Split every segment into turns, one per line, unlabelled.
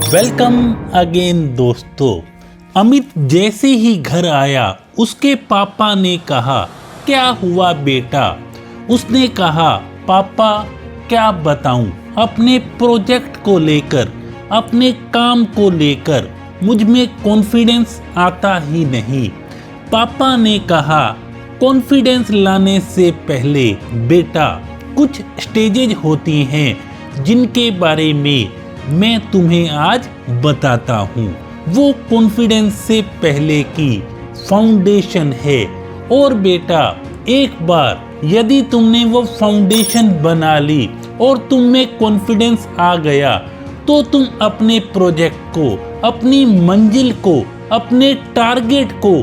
Welcome again दोस्तों। अमित जैसे ही घर आया उसके पापा ने कहा, क्या हुआ बेटा? उसने कहा, पापा क्या बताऊं, अपने प्रोजेक्ट को लेकर, अपने काम को लेकर मुझ में कॉन्फिडेंस आता ही नहीं। पापा ने कहा, कॉन्फिडेंस लाने से पहले बेटा कुछ स्टेजेज होती हैं जिनके बारे में मैं तुम्हें आज बताता हूँ। वो कॉन्फिडेंस से पहले की फाउंडेशन है। और बेटा एक बार यदि तुमने वो फाउंडेशन बना ली और तुम में कॉन्फिडेंस आ गया तो तुम अपने प्रोजेक्ट को, अपनी मंजिल को, अपने टारगेट को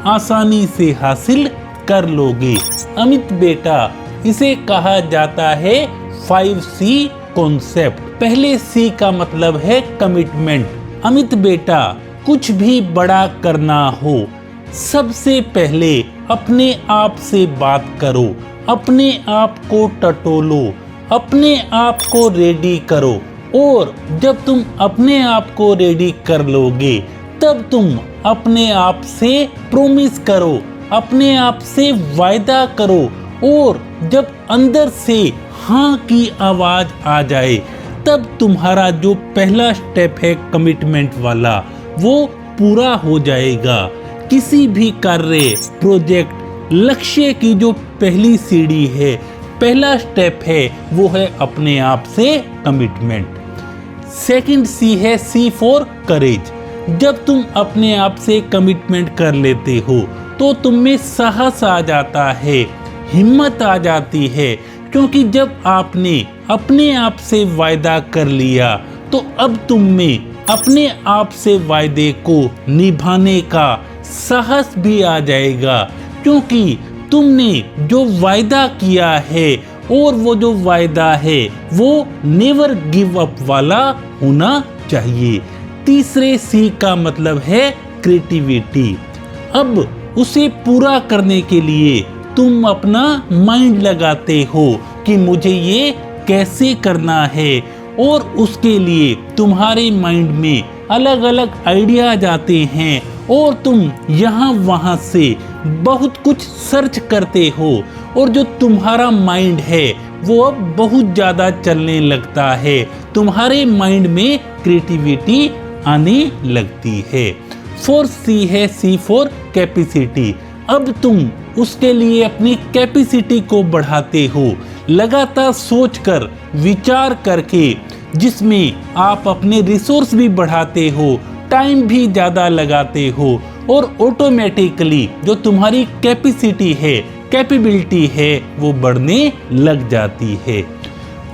आसानी से हासिल कर लोगे। अमित बेटा इसे कहा जाता है 5C कॉन्सेप्ट। पहले C का मतलब है कमिटमेंट। अमित बेटा कुछ भी बड़ा करना हो, सबसे पहले अपने आप से बात करो, अपने आप को टटोलो, अपने आप को रेडी करो। और जब तुम अपने आप को रेडी कर लोगे तब तुम अपने आप से प्रॉमिस करो, अपने आप से वायदा करो। और जब अंदर से हाँ की आवाज आ जाए तब तुम्हारा जो पहला स्टेप है कमिटमेंट वाला वो पूरा हो जाएगा। किसी भी कार्य, प्रोजेक्ट, लक्ष्य की जो पहली सीढ़ी है, पहला स्टेप है, वो है अपने आप से कमिटमेंट। सेकंड C है C फॉर करेज। जब तुम अपने आप से कमिटमेंट कर लेते हो तो तुम में साहस आ जाता है, हिम्मत आ जाती है, क्योंकि जब आपने अपने आप से वायदा कर लिया तो अब तुम में अपने आप से वायदे को निभाने का साहस भी आ जाएगा। क्योंकि तुमने जो वायदा किया है और वो जो वायदा है वो नेवर गिव अप वाला होना चाहिए। तीसरे C का मतलब है क्रिएटिविटी। अब उसे पूरा करने के लिए तुम अपना माइंड लगाते हो कि मुझे ये कैसे करना है, और उसके लिए तुम्हारे माइंड में अलग अलग आइडिया जाते हैं और तुम यहाँ वहाँ से बहुत कुछ सर्च करते हो। और जो तुम्हारा माइंड है वो अब बहुत ज़्यादा चलने लगता है, तुम्हारे माइंड में क्रिएटिविटी आने लगती है। 4C है C फॉर कैपेसिटी। अब तुम उसके लिए अपनी कैपेसिटी को बढ़ाते हो, लगातार सोचकर, विचार करके, जिसमें आप अपने रिसोर्स भी बढ़ाते हो, टाइम भी ज़्यादा लगाते हो, और ऑटोमेटिकली जो तुम्हारी कैपेसिटी है, कैपेबिलिटी है, वो बढ़ने लग जाती है।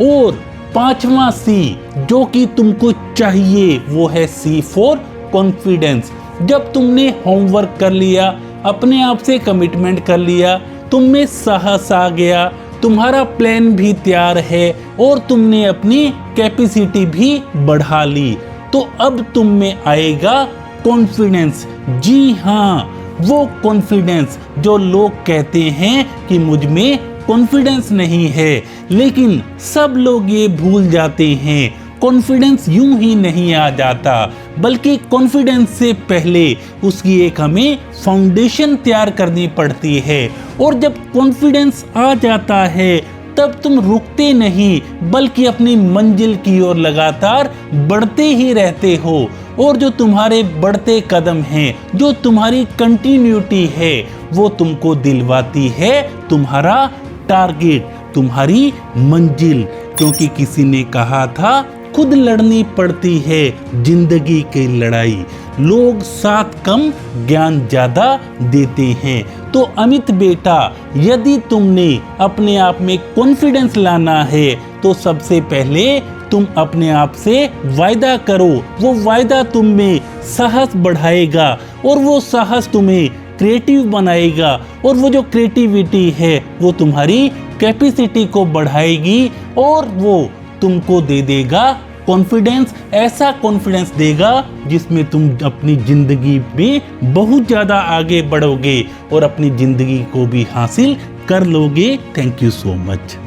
और 5वां C जो कि तुमको चाहिए वो है C फॉर कॉन्फिडेंस। जब तुमने होमवर्क कर लिया, अपने आप से कमिटमेंट कर लिया, तुम में साहस आ गया, तुम्हारा प्लान भी तैयार है और तुमने अपनी कैपेसिटी भी बढ़ा ली, तो अब तुम में आएगा कॉन्फिडेंस। जी हाँ, वो कॉन्फिडेंस जो लोग कहते हैं कि मुझ में कॉन्फिडेंस नहीं है, लेकिन सब लोग ये भूल जाते हैं। कॉन्फिडेंस यूं ही नहीं आ जाता, बल्कि कॉन्फिडेंस से पहले उसकी एक हमें फाउंडेशन तैयार करनी पड़ती है। और जब कॉन्फिडेंस आ जाता है तब तुम रुकते नहीं, बल्कि अपनी मंजिल की ओर लगातार बढ़ते ही रहते हो। और जो तुम्हारे बढ़ते कदम हैं, जो तुम्हारी कंटिन्यूटी है, वो तुमको दिलवाती है तुम्हारा टारगेट, तुम्हारी मंजिल। क्योंकि किसी ने कहा था, खुद लड़नी पड़ती है जिंदगी की लड़ाई, लोग साथ कम ज्ञान ज्यादा देते हैं। तो अमित बेटा यदि तुमने अपने आप में कॉन्फिडेंस लाना है तो सबसे पहले तुम अपने आप से वायदा करो। वो वायदा तुम में साहस बढ़ाएगा और वो साहस तुम्हें क्रिएटिव बनाएगा, और वो जो क्रिएटिविटी है वो तुम्हारी कैपेसिटी को बढ़ाएगी और वो तुमको दे देगा कॉन्फिडेंस। ऐसा कॉन्फिडेंस देगा जिसमें तुम अपनी जिंदगी में बहुत ज़्यादा आगे बढ़ोगे और अपनी जिंदगी को भी हासिल कर लोगे। Thank you so much.